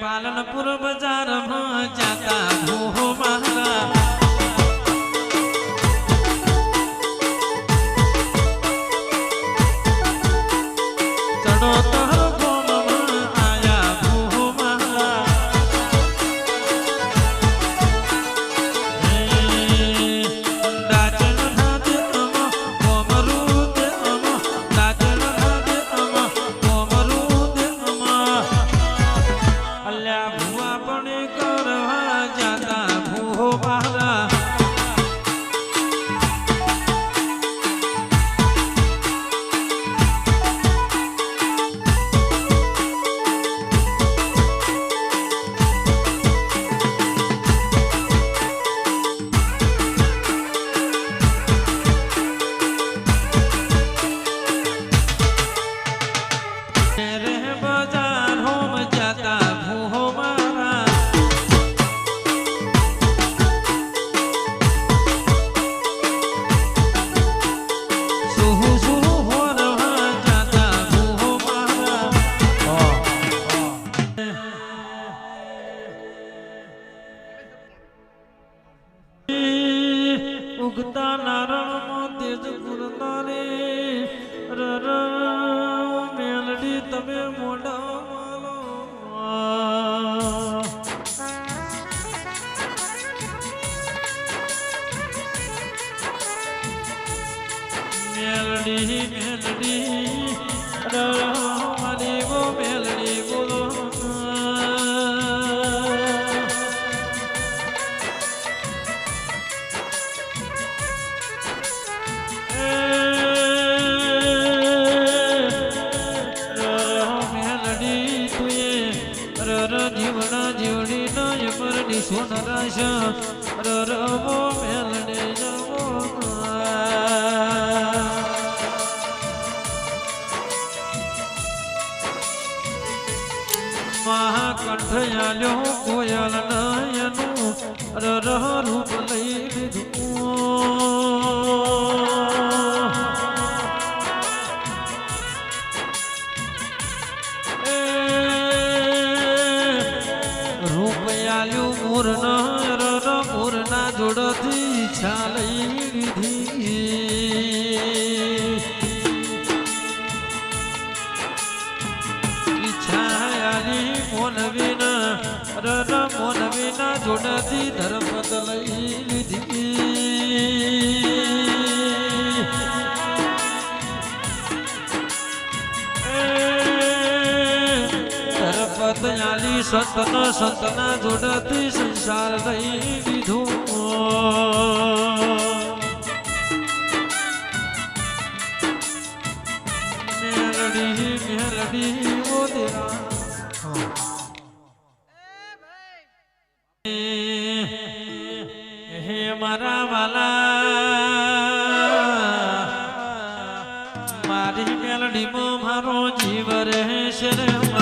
પાલનપુર બજારમાં જાતા ભૂહો મારા ચડો તર ગોમમાં આયા ભૂહો મારા દાચણ હાથે અમો કોમરું દે અમો દાચણ હાથે અમો કોમરું દે અમો અલ્યા ભૂવા પણ કરવા જાતા ભૂહો મારા ઉગતા નારણમાં તેજ ગુરનારી રર મેલડી તમે મોઢા માલો મેલડી મેલડી રર મારી ગો મેલડી બોલો જીવના જીવડી ના યમરની સોનરાશ રમો મેલડે જમો મહાકંઠ આલ્યો કોયલ નયનું રર રૂપ લઈ લીધું મૂરના જોડથી છાલઈ લીધી ઈચ્છાયાની મોનવીના રર મોનવીના જોડથી ધર્મપદ લઈ લીધી ધર્મપદ સંતના જોડથી સંસાર લઈ લીધો મેલડી મેલડી ઓ દેરા હે મારા વાલા મારી મેલડીમાં મારો જીવ રહેશે રે